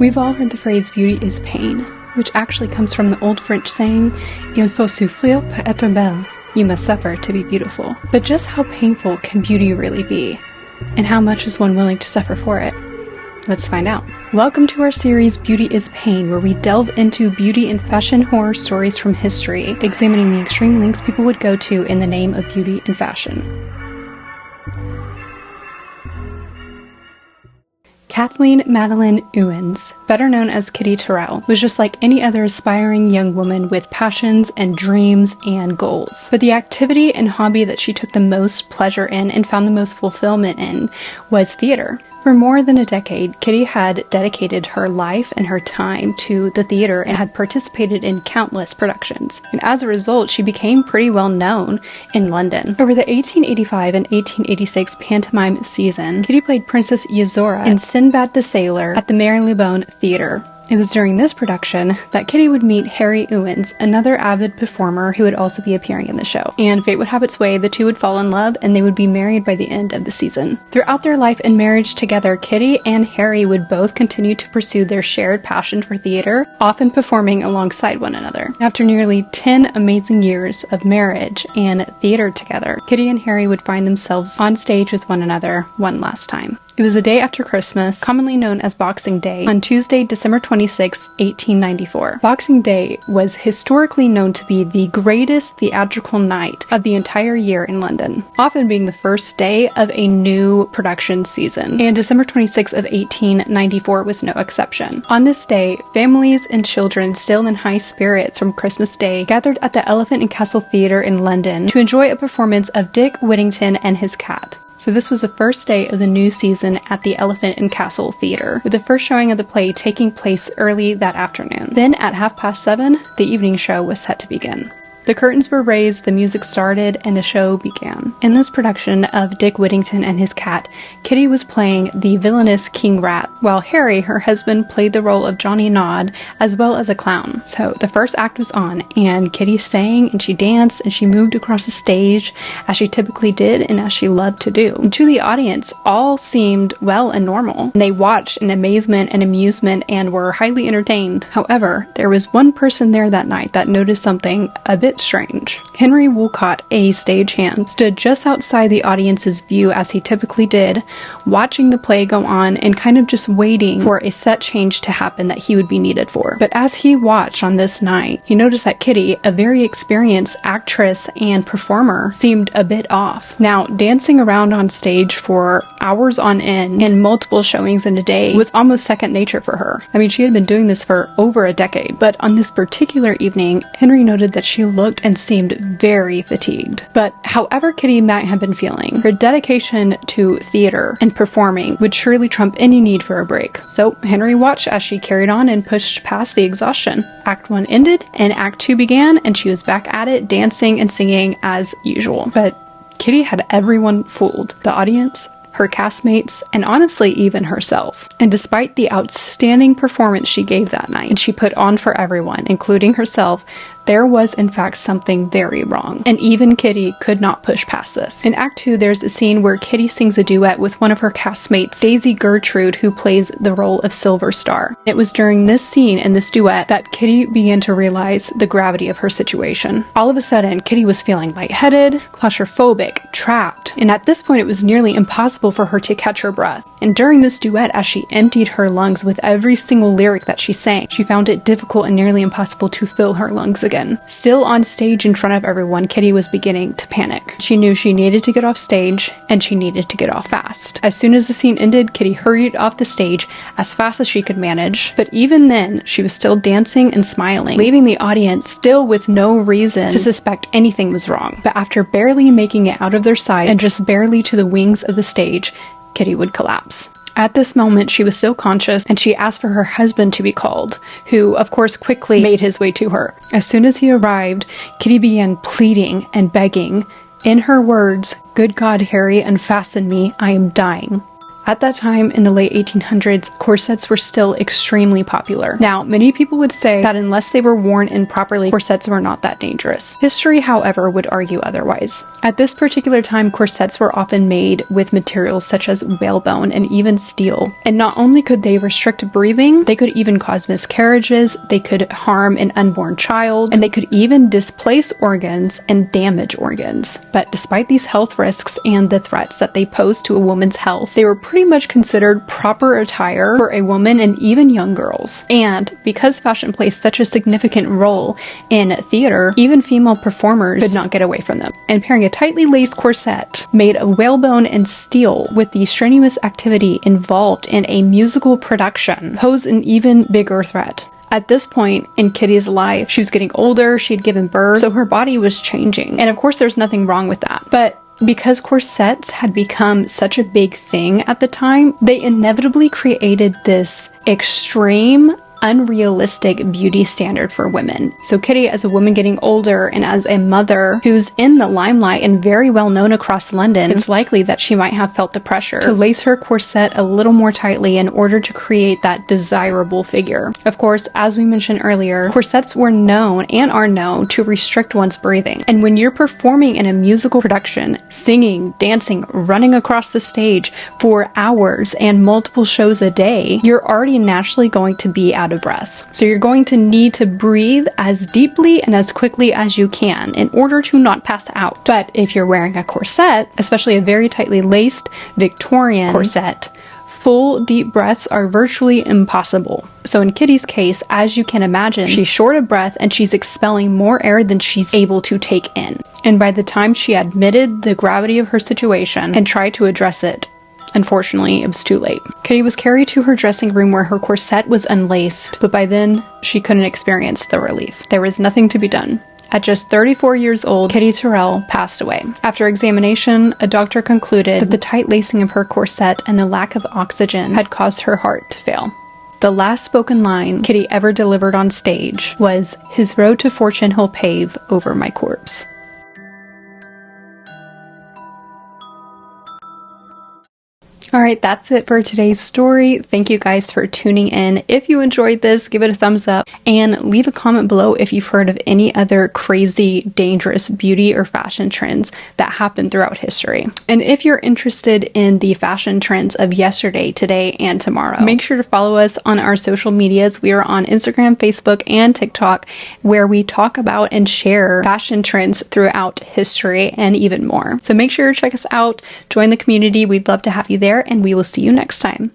We've all heard the phrase beauty is pain, which actually comes from the old French saying, Il faut souffrir pour être belle. You must suffer to be beautiful. But just how painful can beauty really be? And how much is one willing to suffer for it? Let's find out. Welcome to our series Beauty is Pain, where we delve into beauty and fashion horror stories from history, examining the extreme lengths people would go to in the name of beauty and fashion. Kathleen Madeline Owens, better known as Kitty Tyrrell, was just like any other aspiring young woman with passions and dreams and goals. But the activity and hobby that she took the most pleasure in and found the most fulfillment in was theater. For more than a decade, Kitty had dedicated her life and her time to the theater and had participated in countless productions. And as a result, she became pretty well known in London. Over the 1885 and 1886 pantomime season, Kitty played Princess Yozora in Sinbad the Sailor at the Marylebone Theatre. It was during this production that Kitty would meet Harry Owens, another avid performer who would also be appearing in the show. And fate would have its way, the two would fall in love and they would be married by the end of the season. Throughout their life and marriage together, Kitty and Harry would both continue to pursue their shared passion for theater, often performing alongside one another. After nearly 10 amazing years of marriage and theater together, Kitty and Harry would find themselves on stage with one another one last time. It was the day after Christmas, commonly known as Boxing Day, on Tuesday, December 26, 1894. Boxing Day was historically known to be the greatest theatrical night of the entire year in London, often being the first day of a new production season, and December 26 of 1894 was no exception. On this day, families and children still in high spirits from Christmas Day gathered at the Elephant and Castle Theatre in London to enjoy a performance of Dick Whittington and his cat. So this was the first day of the new season at the Elephant and Castle Theatre, with the first showing of the play taking place early that afternoon. Then at 7:30, the evening show was set to begin. The curtains were raised, the music started, and the show began. In this production of Dick Whittington and his cat, Kitty was playing the villainous King Rat, while Harry, her husband, played the role of Johnny Nod, as well as a clown. So the first act was on, and Kitty sang, and she danced, and she moved across the stage, as she typically did, and as she loved to do. And to the audience, all seemed well and normal. They watched in amazement and amusement, and were highly entertained. However, there was one person there that night that noticed something a bit strange. Henry Woolcott, a stagehand, stood just outside the audience's view as he typically did, watching the play go on and kind of just waiting for a set change to happen that he would be needed for. But as he watched on this night, he noticed that Kitty, a very experienced actress and performer, seemed a bit off. Now, dancing around on stage for hours on end and multiple showings in a day was almost second nature for her. I mean, she had been doing this for over a decade, but on this particular evening, Henry noted that she looked and seemed very fatigued. But however Kitty might have been feeling, her dedication to theater and performing would surely trump any need for a break. So Henry watched as she carried on and pushed past the exhaustion. Act 1 ended and Act 2 began, and she was back at it, dancing and singing as usual. But Kitty had everyone fooled. The audience, her castmates, and honestly even herself. And despite the outstanding performance she gave that night, and she put on for everyone, including herself, there was in fact something very wrong. And even Kitty could not push past this. In Act 2, there's a scene where Kitty sings a duet with one of her castmates, Daisy Gertrude, who plays the role of Silver Star. It was during this scene and this duet that Kitty began to realize the gravity of her situation. All of a sudden, Kitty was feeling lightheaded, claustrophobic, trapped, and at this point it was nearly impossible for her to catch her breath. And during this duet, as she emptied her lungs with every single lyric that she sang, she found it difficult and nearly impossible to fill her lungs again. Still on stage in front of everyone, Kitty was beginning to panic. She knew she needed to get off stage, and she needed to get off fast. As soon as the scene ended, Kitty hurried off the stage as fast as she could manage, but even then, she was still dancing and smiling, leaving the audience still with no reason to suspect anything was wrong. But after barely making it out of their sight and just barely to the wings of the stage, Kitty would collapse. At this moment, she was still conscious, and she asked for her husband to be called, who, of course, quickly made his way to her. As soon as he arrived, Kitty began pleading and begging. In her words, "Good God, Harry, unfasten me, I am dying." At that time, in the late 1800s, corsets were still extremely popular. Now, many people would say that unless they were worn improperly, corsets were not that dangerous. History, however, would argue otherwise. At this particular time, corsets were often made with materials such as whalebone and even steel. And not only could they restrict breathing, they could even cause miscarriages, they could harm an unborn child, and they could even displace organs and damage organs. But despite these health risks and the threats that they posed to a woman's health, they were pretty much considered proper attire for a woman and even young girls. And because fashion plays such a significant role in theater, even female performers could not get away from them. And pairing a tightly laced corset made of whalebone and steel with the strenuous activity involved in a musical production posed an even bigger threat. At this point in Kitty's life, she was getting older, she had given birth, so her body was changing. And of course, there's nothing wrong with that. But because corsets had become such a big thing at the time, they inevitably created this extreme, unrealistic beauty standard for women. So Kitty, as a woman getting older and as a mother who's in the limelight and very well known across London, it's likely that she might have felt the pressure to lace her corset a little more tightly in order to create that desirable figure. Of course, as we mentioned earlier, corsets were known and are known to restrict one's breathing. And when you're performing in a musical production, singing, dancing, running across the stage for hours and multiple shows a day, you're already naturally going to be out of breath. So you're going to need to breathe as deeply and as quickly as you can in order to not pass out. But if you're wearing a corset, especially a very tightly laced Victorian corset, full deep breaths are virtually impossible. So in Kitty's case, as you can imagine, she's short of breath and she's expelling more air than she's able to take in. And by the time she admitted the gravity of her situation and tried to address it, unfortunately, it was too late. Kitty was carried to her dressing room where her corset was unlaced, but by then, she couldn't experience the relief. There was nothing to be done. At just 34 years old, Kitty Tyrrell passed away. After examination, a doctor concluded that the tight lacing of her corset and the lack of oxygen had caused her heart to fail. The last spoken line Kitty ever delivered on stage was, "His road to fortune he'll pave over my corpse." Alright, that's it for today's story. Thank you guys for tuning in. If you enjoyed this, give it a thumbs up and leave a comment below if you've heard of any other crazy, dangerous beauty or fashion trends that happened throughout history. And if you're interested in the fashion trends of yesterday, today, and tomorrow, make sure to follow us on our social medias. We are on Instagram, Facebook, and TikTok, where we talk about and share fashion trends throughout history and even more. So make sure to check us out, join the community. We'd love to have you there, and we will see you next time.